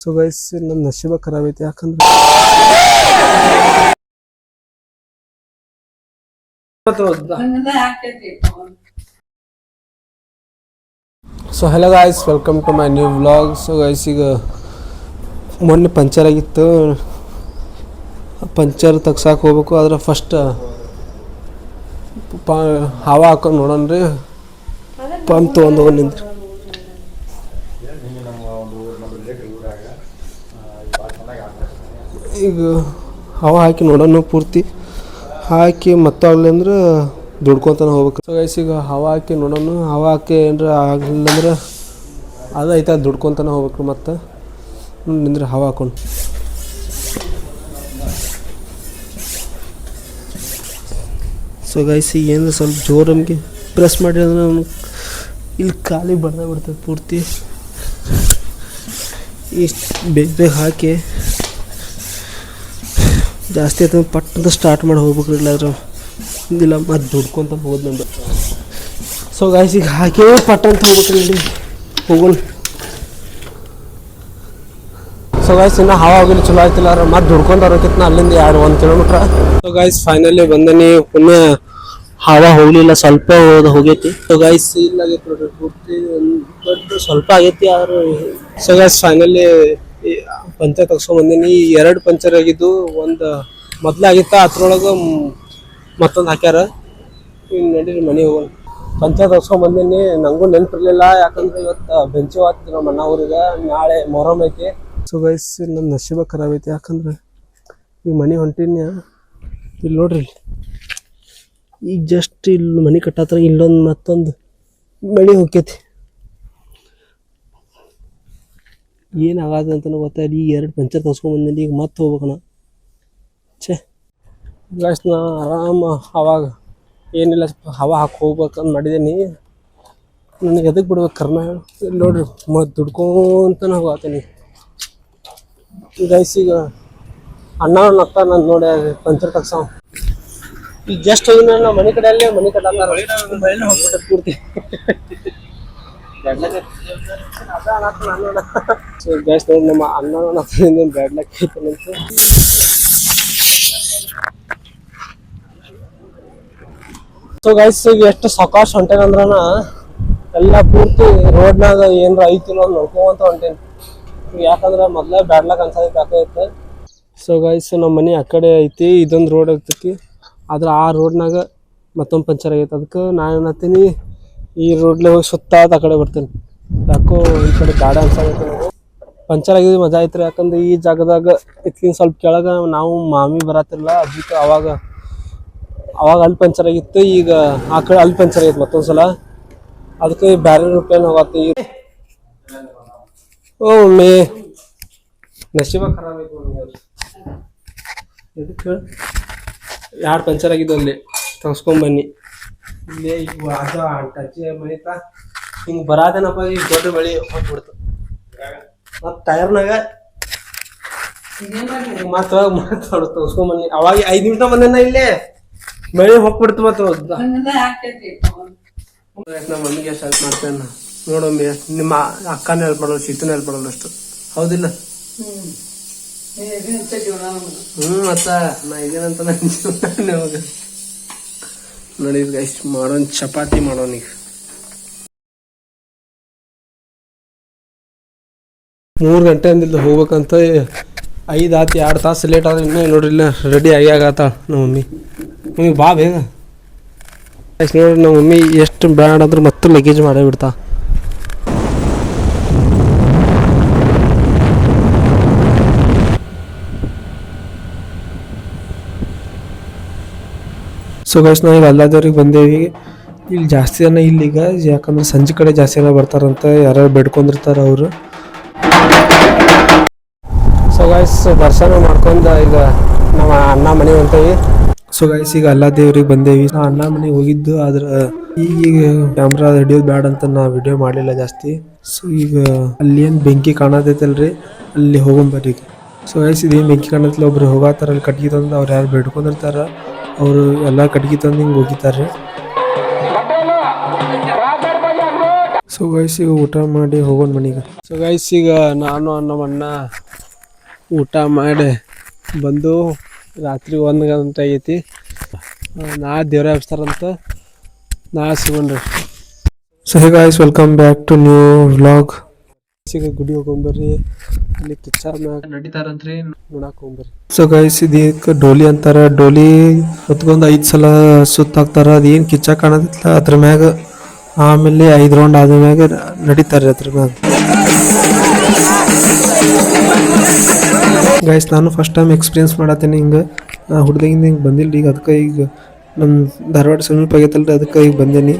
So guys ನನ್ನ ನಶೀಬ ಖರಾಬ್ ಐತಿ ಯಾಕಂದ್ರೆ so hello guys welcome to my new vlog. So guys ಈಗ ಮೊನ್ನೆ ಪಂಚರ್ ಆಗಿತ್ತು, ಪಂಚರ್ ತೆಗ್ಸಾಕೆ ಹೋಗ್ಬೇಕು. ಆದ್ರೆ ಫಸ್ಟ್ ಹವಾ ಹಾಕೊಂಡು ನೋಡೋಣ್ರಿ. ಪಂಪ್ ತೊಗೊಂಡು ನಿಂತ್ರಿ. ಈಗ ಹವಾ ಹಾಕಿ ನೋಡೋಣ, ಪೂರ್ತಿ ಹಾಕಿ ಮತ್ತಾಗಲಿ ಅಂದ್ರೆ ದುಡ್ಕೊತಾನೆ ಹೋಗ್ಬೇಕು. ಸೊ ಗೈಸ್ ಈಗ ಹವಾ ಹಾಕಿ ನೋಡೋಣ, ಹವಾ ಹಾಕಿ ಏನಾರ ಆಗಲಿಲ್ಲ ಅಂದ್ರೆ ಅದು ಐತೆ, ಅದು ದುಡ್ಕೊತಾನೆ ಹೋಗ್ಬೇಕು. ಮತ್ತು ನಿಂದ್ರೆ ಹವಾ ಹಾಕೊಂಡು ಸೊ ಗೈಸ್ ಈಗ ಏನಾರ ಸ್ವಲ್ಪ ಜೋರು ನಮಗೆ ಪ್ರೆಸ್ ಮಾಡಿ ಅಂದ್ರೆ ಇಲ್ಲಿ ಖಾಲಿ ಬಡ್ದ ಬಿಡ್ತದೆ ಪೂರ್ತಿ. ಇಷ್ಟು ಬೇಗ ಹಾಕಿ ಜಾಸ್ತಿ ಆಯ್ತು ಪಟ್ ಅಂತ ಸ್ಟಾರ್ಟ್ ಮಾಡಿ ಹೋಗ್ಬೇಕು. ಇಲ್ಲಾದ್ರೆ ಇಲ್ಲ ಮತ್ತು ದುಡ್ಕೊಂತ ಹೋಗೋದು ನಂದು. ಸೊ ಗಾಯ್ಸ್ ಈಗ ಹಾಕಿ ಪಟ್ ಅಂತ ಹೋಗ್ಬೇಕು ಇಲ್ಲಿ ಹೋಗೋಣ. ಸೊ ಗಾಯ್ಸ್ ಇನ್ನು ಹವಾ ಹೋಗಿಲ್ಲ, ಚಲೋ ಆಯ್ತಿಲ್ಲ ಮತ್ತೆ ದುಡ್ಕೊಂತ ಬರೋಕಿತ್ತು ಅಲ್ಲಿಂದ 1 ಕಿಲೋಮೀಟ್ರ್. ಸೊ ಗಾಯ್ಸ್ ಫೈನಲಿ ಬಂದನಿ. ಪುನಃ ಹವಾ ಹೋಗಲಿಲ್ಲ, ಸ್ವಲ್ಪ ಹೋಗೈತಿ. ಸೊ ಗಾಯ್ಸ್ ಇಲ್ಲಾಗೈತಿ ನೋಡ್ರಿ, ಪೂರ್ತಿ ದೊಡ್ಡ ಸ್ವಲ್ಪ ಆಗೈತಿ. ಆದ್ರೆ ಸೊ ಗಾಯ್ಸ್ ಫೈನಲಿ ಪಂಚರ್ ತಗ್ಸ್ಕೊಂಬಂದಿನಿ. 2 ಪಂಚರ್ ಆಗಿದ್ದು, ಒಂದು ಮೊದಲಾಗಿತ್ತ, ಅದ್ರೊಳಗೆ ಮತ್ತೊಂದು ಹಾಕ್ಯಾರ. ಇನ್ನು ನಡೀರಿ ಮನೆ ಹೋಗೋಣ. ಪಂಚರ್ ತಗ್ಸ್ಕೊಂಬಂದಿನಿ. ನನಗೂ ನೆನಪಿರ್ಲಿಲ್ಲ, ಯಾಕಂದ್ರೆ ಇವತ್ತು ಬೆಂಚು ಆಗ್ತಿದ್ರು ನಮ್ಮ ಅಣ್ಣ ಊರಿಗೆ. ನಾಳೆ ಮೊಹರಂ ಐತಿ. ಸೊ ಗೈಸ್ ನನ್ನ ನಶೀಬ ಖರಾಬ್ ಐತಿ, ಯಾಕಂದ್ರೆ ಈ ಮನೆ ಹೊಂಟಿನ ಇಲ್ಲಿ ನೋಡ್ರಿ. ಈಗ ಜಸ್ಟ್ ಇಲ್ಲಿ ಮನೆ ಕಟ್ಟತ್ರ ಇಲ್ಲೊಂದು ಮತ್ತೊಂದು ಮಳೆ ಹೋಗ್ಯೈತಿ. ಏನಾಗದ ಅಂತಲೂ ಗೊತ್ತಾಯಿಲ್ಲ. ಈ 2 ಪಂಚರ್ ತಗ್ಸ್ಕೊಂಬಂದಿನಿ, ಈಗ ಮತ್ತೆ ಹೋಗ್ಬೇಕಣ್ಣ. ಛೇ ಗಾಯ್ಸ್ ನಾ ಆರಾಮ ಅವಾಗ ಏನಿಲ್ಲ ಹವಾ ಹಾಕಿ ಹೋಗ್ಬೇಕಂತ ಮಾಡಿದ್ದೀನಿ. ನನಗೆ ಎದಕ್ಕೆ ಬಿಡ್ಬೇಕು ಕರ್ಮ ಇಲ್ಲಿ ನೋಡ್ರಿ. ಮತ್ತು ದುಡ್ಕೊಂತನ ಹೋಗತ್ತೀನಿ ಗೈಸ್. ಈಗ ಅಣ್ಣ ನಕ್ಕ ನಾನು ನೋಡಿ ಪಂಚರ್ ತಗ್ಸಾವ. ಈಗ ಜಸ್ಟ್ ಹೋಗಿ ನಾವು ಮನೆ ಕಡೆಯಲ್ಲೇ ಮನೆ ಕಟ್ಟಾರ ಹೋಗ್ಬಿಟ್ಟೆ ಪೂರ್ತಿ. ಸೊ ಗೈಸ್ ನೋಡಿ ನಮ್ಮ ಅಣ್ಣ ಬ್ಯಾಡ್ ಲಕ್ ಐತಂತ. ಸೊ ಗೈಸ್ ಈಗ ಎಷ್ಟು ಸಾವಕಾಶ ಹೊಂಟೇನಂದ್ರನ ಎಲ್ಲ ಪೂರ್ತಿ ರೋಡ್ನಾಗ ಏನಾರ ಐತಿಲ್ಲ ಅಂತ ನೋಡ್ಕೊಂತ ಹೊಂಟೇನಿ. ಯಾಕಂದ್ರೆ ಮೊದಲೇ ಬ್ಯಾಡ್ ಲಕ್ ಅನ್ಸೋದಕ್ಕೆ ಬೇಕಾಗಿತ್ತು. ಸೊ ಗೈಸ್ ನಮ್ಮ ಮನೆ ಆ ಕಡೆ ಐತಿ, ಇದೊಂದು ರೋಡ್ ಆಗ್ತೈತಿ. ಆದ್ರೆ ಆ ರೋಡ್ನಾಗ ಮತ್ತೊಂದು ಪಂಚರ್ ಆಗೈತೆ. ಅದಕ್ಕೆ ನಾನು ಏನತ್ತೀನಿ ಈ ರೋಡ್ಲೆ ಹೋಗಿ ಸುತ್ತಾದ ಆ ಕಡೆ ಬರ್ತೀನಿ. ಯಾಕೋ ಈ ಕಡೆ ಬ್ಯಾಡ ಅನ್ಸಾಗೈತೆ. ಪಂಚರ್ ಆಗಿದ್ದು ಮಜಾ ಐತ್ರಿ, ಯಾಕಂದ್ರೆ ಈ ಜಾಗದಾಗ ಇತ್ಕಿನ ಸ್ವಲ್ಪ ಕೆಳಗೆ ನಾವು ಮಾಮಿ ಬರತ್ತಿರಲ್ಲ ಅದಕ್ಕೆ ಅವಾಗ ಅಲ್ಲಿ ಪಂಚರ್ ಆಗಿತ್ತು. ಈಗ ಆ ಕಡೆ ಅಲ್ಲಿ ಪಂಚರ್ ಆಗೈತೆ ಮತ್ತೊಂದ್ಸಲ. ಅದಕ್ಕೆ ಬ್ಯಾರೆ ರೂಪಾಯಿ ಹೋಗತ್ತೆ. ಓ ಮೇ ನಶೀಬ ಖರಾಬ್ ಐತಿ ನನಗೆ. ಇದಕ್ಕೆ 2 ಪಂಚರ್ ಆಗಿದ್ದು ಅಲ್ಲಿ ತಗ್ಸ್ಕೊಂಬನ್ನಿ. ಇಲ್ಲೇ ಈಗ ಅದ ಟಚ್ ಮನಿತಾ ಹಿಂಗೆ ಬರಾದೇನಪ್ಪ. ಈಗ ದೊಡ್ಡ ಬಳಿ ಹೊಟ್ಬಿಡ್ತು ಮತ್ತು ಟಯರ್ನಾಗ ಮತ್ತೆ ತಗ್ಸ್ಕೊಂಬನ್ನಿ. ಅವಾಗ 5 ನಿಮಿಷ ಬಂದೇನ ಇಲ್ಲೇ ಮಳೆ ಹೋಗ್ಬಿಡ್ತು. ಮತ್ತು ನಮ್ಮ ಮಮ್ಮಿಗೆ ಎಷ್ಟು ಹೆಲ್ಪ್ ಮಾಡ್ತೇನೆ ನೋಡೊಮ್ಮೆ. ನಿಮ್ಮ ಅಕ್ಕನ ಹೆಲ್ಪ್ ಮಾಡೋದು, ಶೀತನ ಹೆಲ್ಪ್ ಮಾಡೋದು ಅಷ್ಟು ಹೌದಿಲ್ಲ? ಮತ್ತ ನಾ ಇದೇನಂತ ನಿಮಗೆ ನೋಡಿ. ಈಗ ಇಷ್ಟು ಮಾಡೋಣ, ಚಪಾತಿ ಮಾಡೋಣ. ಈಗ 3 ಗಂಟೆ ಅಂದಿಲ್ಲ ಹೋಗ್ಬೇಕಂತ. 5 ಆಯ್ತು, 2 ತಾಸು ಲೇಟ್ ಆದ್ರೆ ಇನ್ನೂ ನೋಡ್ರಿ ಇಲ್ಲ ರೆಡಿ ಆಗ್ಯಾಗತ್ತ ನಮ್ಮ ಮಮ್ಮಿ. ಮಮ್ಮಿ ಬಾ ಬೇಗ. ನೋಡ್ರಿ ನಮ್ಮ ಮಮ್ಮಿ ಎಷ್ಟು ಬ್ಯಾಡ ಅಂದ್ರೆ ಮತ್ತೆ ಲಗೇಜ್ ಮಾಡೇ ಬಿಡ್ತಾ. ಸೊ ಗೈಸ್ ನಾವು ಈಗ ಅಲ್ಲಾದವ್ರಿಗೆ ಬಂದೇವಿ. ಇಲ್ಲಿ ಜಾಸ್ತಿ ಜನ ಇಲ್ಲಿಗ, ಯಾಕಂದ್ರೆ ಸಂಜೆ ಕಡೆ ಜಾಸ್ತಿ ಜನ ಬರ್ತಾರಂತ, ಯಾರು ಬೇಡ್ಕೊಂಡಿರ್ತಾರೆ ಅವರು. ಸೊ ಗೈಸ್ ದರ್ಶನ ಮಾಡ್ಕೊಂಡ ಈಗ ನಮ್ಮ ಅಣ್ಣ ಮನೆ ಹೊಂಟೇವಿ. ಸೊ ಗೈಸ್ ಈಗ ಅಲ್ಲಾ ದೇವ್ರಿಗೆ ಬಂದೇವಿ. ನಾ ಅಣ್ಣ ಮನೆಗೆ ಹೋಗಿದ್ದು, ಆದ್ರೆ ಈಗ ಕ್ಯಾಮ್ರಾ ಹಿಡಿಯೋದು ಬ್ಯಾಡ ಅಂತ ನಾ ವಿಡಿಯೋ ಮಾಡಲಿಲ್ಲ ಜಾಸ್ತಿ. ಸೊ ಈಗ ಅಲ್ಲಿ ಏನು ಬೆಂಕಿ ಕಾಣತೈತಲ್ರಿ, ಅಲ್ಲಿ ಹೋಗೊಂಬರ್ರಿ. ಸೊ ಗೈಸ್ ಇದೇನು ಬೆಂಕಿ ಕಾಣತ್ತಿಲ್ಲ, ಒಬ್ರು ಹೋಗತ್ತಾರ ಅಲ್ಲಿ ಕಟ್ಗಿ ತಂದು. ಅವ್ರು ಯಾರು ಬೇಡ್ಕೊಂಡಿರ್ತಾರ ಅವರು ಎಲ್ಲ ಕಟ್ಗಿ ತಂದು ಹಿಂಗೆ ಹೋಗಿತಾರೆ. ಸೊ ಗೈಸ್ ಈಗ ಊಟ ಮಾಡಿ ಹೋಗೋಣ ಮನೆಗೆ. ಸೊ ಗೈಸ್ ಈಗ ನಾನು ನಮ್ಮಣ್ಣ ಊಟ ಮಾಡಿ ಬಂದು ರಾತ್ರಿ 1 ಗಂಟೆ ಆಗೈತಿ. ನಾಳೆ ದೇವ್ರ ಹಬ್ಸ್ತಾರಂತ, ನಾಳೆ ಸಿಗೋಣ್ರಿ. So hey guys, welcome back to new vlog. ಈಗ ಗುಡಿ ಹೋಗ್ಬರ್ರಿ, ಅಲ್ಲಿ ಕಿಚ್ಚ ನಡೀತಾರಂತ್ರಿ, ನೋಡಕ್ ಹೋಗ್ಬರ್ರಿ. ಸೊ ಗೈಸ್ ಇದಕ್ಕೆ ಡೋಲಿ ಅಂತಾರ. ಡೋಲಿ ಹೊತ್ಕೊಂಡ್ 5 ಸಲ ಸುತ್ತಾಕ್ತಾರ. ಅದೇನ್ ಕಿಚ್ಚ ಕಾಣದಿಲ್ಲ ಅದ್ರ ಮ್ಯಾಗ. ಆಮೇಲೆ 5 ರೌಂಡ್ ಆದ್ಮ್ಯಾಗ ನಡೀತಾರೆ ಅದ್ರ ಮ್ಯಾಗ. ಗೈಸ್ ನಾನು ಫಸ್ಟ್ ಟೈಮ್ ಎಕ್ಸ್ಪೀರಿಯನ್ಸ್ ಮಾಡತ್ತೇನೆ ಹಿಂಗೆ. ಹುಡ್ದಾಗಿಂದ ಹಿಂಗೆ ಬಂದಿಲ್ಲ. ಈಗ ಅದಕ್ಕೆ ಈಗ ನಮ್ಮ ಧಾರವಾಡ ಸಮೀಪ ಆಗೈತಲ್ರಿ, ಅದಕ್ಕೆ ಈಗ ಬಂದೇನಿ.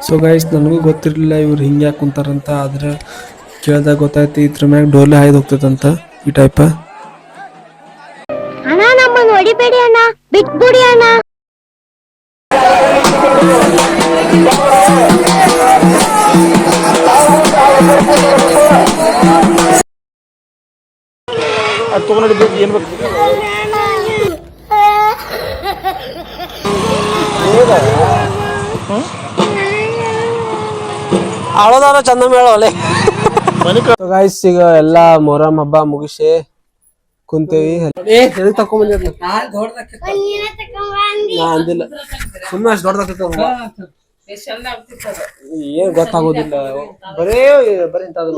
ಸೊ ಗೈಸ್ ನನಗೂ ಗೊತ್ತಿರಲಿಲ್ಲ ಇವ್ರು ಹಿಂಗೆ ಯಾಕೆ ಕುಂತಾರಂತ. ಆದ್ರೆ ಕೇಳ್ದಾಗ ಗೊತ್ತಾಯ್ತು ಇದ್ರ ಮ್ಯಾಗ ಡೋಲೆ ಹಾಯ್ದು ಹೋಗ್ತದಂತ ಈ ಟೈಪ್. ಅಣ್ಣ ನಮ್ಮನ್ನು ಹೊಡಿಬೇಡಿ ಅಣ್ಣ, ಬಿಟ್ಬಿಡಿ ಅಣ್ಣ. ಅದು ತಗೊಂಡು ಏನು ಬೇಕು ಆಳೋದಾರ ಚಂದ ಮೇಳವಲೆ. ಗೈಸ್ ಈಗ ಎಲ್ಲಾ ಮೊಹರಂ ಹಬ್ಬ ಮುಗಿಸಿ ಕುಂತೇವಿ. ತಕೊಂಡ್ಬಂದಿ ನಾ ಅಂದಿಲ್ಲ, ಸುಮ್ಮನೆ ಅಷ್ಟು ದೊಡ್ಡದಾಗ್ತೈತೆ ಏನ್ ಗೊತ್ತಾಗೋದಿಲ್ಲ. ಬರೇ ಇಂಥದ್ದು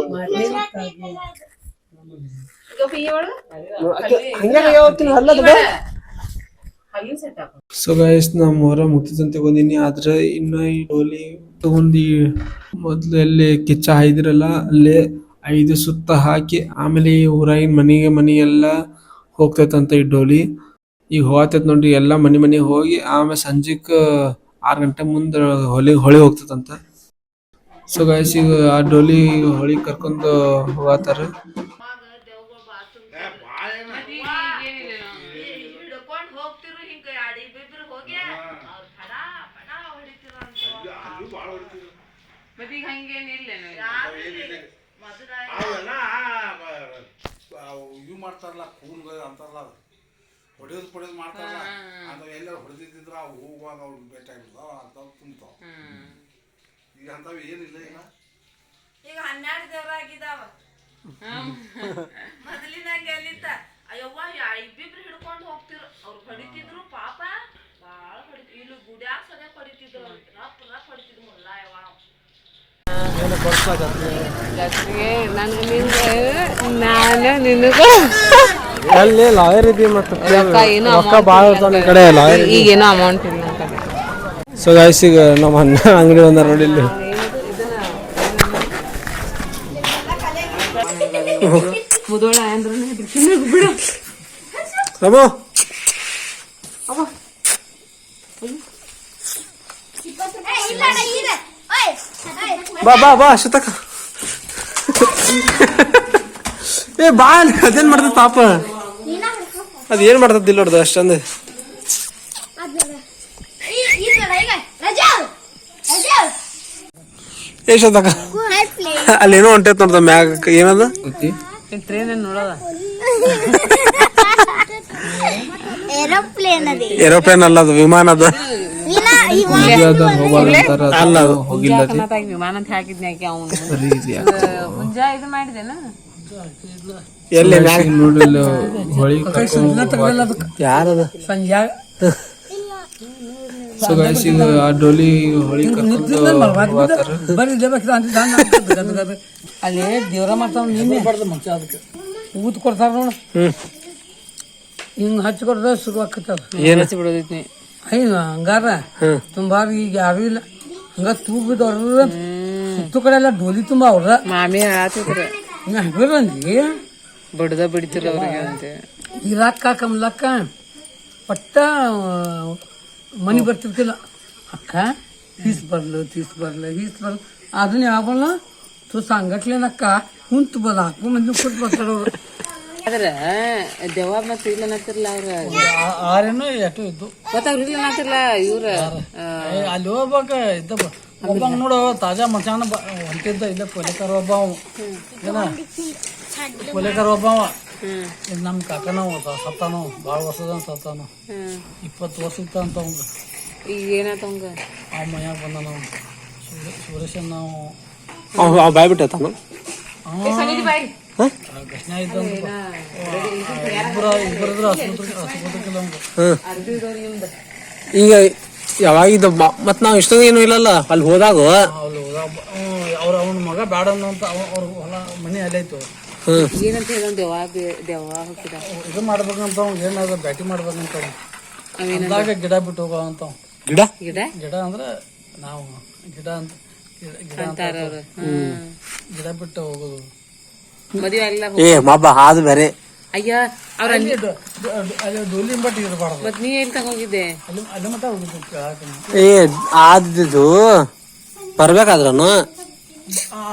ಸೊ ಗೈಸ್ ನಾ ಮೊಹರಂ ಮುಗ್ತಿದಂತೆ ಬಂದೀನಿ. ಆದ್ರೆ ಇನ್ನ ಈ ಡೋಲಿ ತಗೊಂಡು ಮೊದ್ಲು ಎಲ್ಲಿ ಕಿಚ್ಚ ಹಾಯ್ದಿರಲ್ಲ ಅಲ್ಲೇ 5 ಸುತ್ತ ಹಾಕಿ ಆಮೇಲೆ ಈ ಊರಾಗಿನ ಮನಿ ಎಲ್ಲ ಹೋಗ್ತೈತಂತ ಈ ಡೋಲಿ. ಈಗ ಹೋಗ್ತೈತ್ ನೋಡ್ರಿ, ಎಲ್ಲಾ ಮನಿ ಹೋಗಿ ಆಮೇಲೆ ಸಂಜೆಕ್ 6 ಗಂಟೆ ಮುಂದೆ ಹೊಳಿ ಹೋಗ್ತೈತಂತ. ಸೊ ಗೈಸ್ ಈಗ ಆ ಡೋಲಿ ಹೊಳಿ ಕರ್ಕೊಂಡು ಹೋಗತ್ತಾರ. ಇವು ಮಾಡ್ತಾರಲ್ಲ ಕೂನ್ ಅಂತಾರಲ್ಲ, ಹೊಡೆಯೋದು ಪಡೆಯೋದು ಮಾಡ್ತಾರಲ್ಲ, ಅದು ಎಲ್ಲರೂ ಹೊಡೆದಿದ್ರ ಅವು ಹೋಗುವಾಗ ಅವ್ರಿಗೆ ಬೇಕಾಗಿರ್ತಾವ ಅಂಥವು ತುಂಬ್ತಾವ. ಈಗ ಅಂಥವು ಏನಿಲ್ಲ. ಈಗ 12 ದೇವ್ರ ಆಗಿದಾವ. ಮೊದಲಿನಂಗೆ ಎಲ್ಲಿತ್ತ ಅಯ್ಯವ್ವ ಇಬ್ಬಿಬ್ರು ಹಿಡ್ಕೊಂಡು ಹೋಗ್ತಿರು, ಅವ್ರು ಹೊಡಿತಿದ್ರು ಪಾಪ, ಭಾಳ ಹೊಡಿತಿದ್ರು. ಇಲ್ಲಿ ಗುಡ್ಯಾಗ ಸದ ಹೊಡಿತಿದ್ರು, ರಪ್ ಹೊಡಿತಿದ್ರು ಮುಲ್ಲ ಯವ್ವ. ಅಲ್ಲಿ ಲಾಯರ್ ಇದ್ದೀವಿ ಮತ್ತೆ ರೊಕ್ಕ ಭಾಳ ಇರ್ತಾವ ಕಡೆ ಲಾಯರ್. ಈಗೇನೋ ಅಮೌಂಟ್ ಇಲ್ಲ. ಸೊ ಗೈಸ್ ಈಗ ನಮ್ಮ ಅಣ್ಣ ಅಂಗಡಿ ಬಂದಾರ ನೋಡಿ ಇಲ್ಲಿ. ಮುದೋಳ ಬಿಡು ರಮೋ ಬಾ ಬಾ ಬಾ ಶತಕ. ಏ ಬಾ ಅದೇನ್ ಮಾಡ್ತದ ಪಾಪ, ಅದೇನ್ ಮಾಡ್ತದ ಇಲ್ಲ ನೋಡ್ದು ಅಷ್ಟಂದ. ಏ ಶತಕ ಅಲ್ಲೇನೋ ಹೊಂಟೈತ್ ನೋಡ್ದ ಮ್ಯಾಗ, ಏನದ ಟ್ರೈನ್ ನೋಡೋದ. ಏರೋಪ್ಲೇನ್ ಅಲ್ಲ ಅದು, ವಿಮಾನ ಅದು. ಅಲ್ಲ ಅದು ಹೋಗಿಲ್ಲ. ವಿಮಾನ ಅಂತ ಹಾಕಿದ್ನಿ ಅವನು ಮುಂಜಾ ಇದು ಮಾಡಿದೇನ ಎಲ್ಲಿ ನೋಡಿಲ್ಲ ಹೊಳಿ ಯಾರದ. ಸೊ ಗೈಸ್ ಈಗ ಆ ಡೋಲಿ ಹೊಳಿ ಅಲ್ಲಿ ದೇವ್ರ ಮಾಡ್ತಾವ. ಊತ್ ಕೊಡ್ತಾರ ನೋಡು ಹ್ಮ್ ಹಿಂಗ್ ಹಚ್ಚಿ ಕೊಡ್ದ ಶುರು ಆಕತ್ತದ ಹಚ್ಚಿ ಬಿಡೋದೈತಿ ಐದು ಹಂಗಾರ ಹ್ಮ್ ತುಂಬಾರ ಈಗ ಯಾರು ಇಲ್ಲ ಹಂಗ ತೂಗಿದವ್ರ ಸುತ್ತು ಕಡೆ ಎಲ್ಲ ಡೋಲಿ ತುಂಬ ಅವ್ರ ಮಾಮಿ ಹೇಳತ್ತಿದ್ರ ಹಿಂಗ ಹಂಗಿರಂದಿ ಬಡ್ದ ಬಿಡ್ತಿಲ್ಲ ಅವ್ರಿಗೆ ಅಂತ ಇರಾಕ ಕಮಲಕ್ಕ ಪಟ್ಟ ಮನಿ ಬರ್ತಿರ್ತಿಲ್ಲ ಅಕ್ಕ ತೀಸ್ ಬರ್ಲ ಅದನ್ನ ಯಾವಲ್ಲ ತು ಸಂಗಟ್ಲೇನಕ್ಕ ಕುಂತು ಬದ ಹಾಕು ಮಂದಿ ಕುಂತು ಬರ್ತಾರವ್ರು ಆದ್ರ ದೆವ್ವ ಮತ್ತ ಇಲ್ಲ ಅನ್ನತ್ತಿರ್ಲ ಅವ್ರ ಆರೇನೋ ಎಟು ಇದ್ದು ಮತ್ತ ಅವ್ರ ಇಲ್ಲ ಅನ್ನತ್ತಿರ್ಲ ಇವ್ರ ಅಲ್ಲಿ ಹೋಗ್ಬೇಕ ಇದ್ದಪ್ಪ ಒಬ್ಬ ನೋಡು ತಾಜಾ ಮಚಾನ ಹೊಂಟಿದ್ದ ಇಲ್ಲ ಕೊಲೆಕಾರ ಒಬ್ಬ ಅವ ಏನ ಕೊಲೆಕಾರ ಒಬ್ಬ ಅವ ಇದು ನಮ್ಮ ಕಾಕನವ ಸತ್ತಾನು ಭಾಳ ವರ್ಷದ ಸತ್ತಾನು 20 ವರ್ಷ ಇತ್ತ ಅಂತ ಅವಂಗ ಈಗ ಏನಾತ ಅವಂಗ ಅವ ಮನ್ಯಾಗ ಬಂದ ನಾವು ಸುರೇಶನ್ ನಾವು ಅವ್ ಬಾಯ್ ಬಿಟ್ಟೈತಾನ ಕೃಷ್ಣ ಇದ್ದ ಇಬ್ಬರಿದ್ರು ಹಸ್ಕೊತಕ್ಕಿಲ್ಲ ಅವಂಗ ಈಗ ಯಾವಾಗಿದ್ದ ಮತ್ ನಾವ್ ಇಷ್ಟೊಂದು ಏನು ಇಲ್ಲಲ್ಲ ಅಲ್ಲಿ ಹೋದಾಗ ಅಲ್ಲಿ ಅವ್ರ ಅವನ ಮಗ ಬ್ಯಾಡ ಅನ್ನೋಂತ ಅವ್ರ ಹೊಲ ಮನೆ ಅಲ್ಲೈತು ಏನಂತ ಹೇಳ ದೆವ್ವ ಹೋಗಿದ ಇದು ಮಾಡ್ಬೇಕಂತ ಅವ್ನು ಏನಾದ್ರು ಬ್ಯಾಟಿ ಮಾಡ್ಬೇಕಂತ ಅಂದಾಗ ಗಿಡ ಬಿಟ್ಟು ಹೋಗೋ ಅಂತ ಗಿಡ ಗಿಡ ಗಿಡ ಅಂದ್ರೆ ನಾವು ಗಿಡ ಅಂತ ಅಂತಾರ ಅವ್ರು ಗಿಡ ಬಿಟ್ಟು ಹೋಗೋದು ಮದ್ವೆ ಎಲ್ಲ ಏ ಮಬ್ಬ ಅದು ಬೇರೆ ಅಯ್ಯ ಅವ್ರ ಅಲ್ಲಿ ಡೋಲಿ ಬಟ್ ಇರಬಾರ್ದು ಮತ್ ನೀ ಎಲ್ಲಿ ತಗೋಗಿದ್ದೆ ಅಲ್ಲಿ ಮಟ್ಟ ಹೋಗಿದ್ದು ಕೇಳಾಕ ಏ ಆದಿದ್ದು ಬರ್ಬೇಕಾದ್ರನು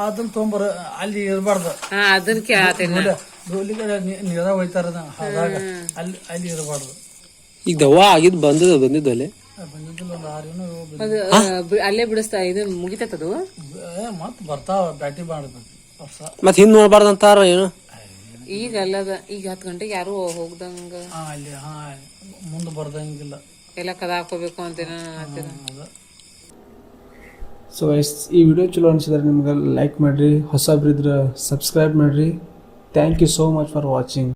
ಅದನ್ನ ತೊಗೊಂಬರ ಅಲ್ಲಿ ಇರಬಾರ್ದು ಹಾ ಅದನ್ನ ಕೇಳತ್ತೇನ ಡೋಲಿಗೆ ನೀರ ಹೋಯ್ತಾರ ಹಾಗಾಗಿ ಅಲ್ಲಿ ಇರಬಾರ್ದು ಈಗ ದವ್ವ ಆಗಿದ್ ಬಂದಿದ್ದು ಅಲ್ಲಿ ಬಂದಿದ್ದಿಲ್ಲ ಒಂದು 6 ಏನೋ ಅದು ಅಲ್ಲೇ ಬಿಡಿಸ್ತಾ ಇದು ಮುಗಿತದು ಮತ್ತೆ ಬರ್ತಾವ ಬ್ಯಾಟಿ ಮಾಡ್ಬೇಕು ವರ್ಷ ಮತ್ ಹಿಂದ್ ನೋಡ್ಬಾರ್ದಂತಾರ ಏನು ಈಗ ಅಲ್ಲದ ಈಗ 10 ಗಂಟೆಗೆ ಯಾರು ಹೋಗ್ದಂಗ ಅಲ್ಲಿ ಮುಂದೆ ಬರ್ದಂಗಿಲ್ಲ ಎಲ್ಲ ಕದ ಹಾಕೋಬೇಕು ಅಂತೇನ ಸೊ ಗೈಸ್ ಈ ವಿಡಿಯೋ ಚಲೋ ಅನಿಸಿದ್ರೆ ನಿಮ್ಗೆ ಲೈಕ್ ಮಾಡಿರಿ ಹೊಸಬ್ರಿದ್ರೆ ಸಬ್ಸ್ಕ್ರೈಬ್ ಮಾಡಿರಿ thank you so much for watching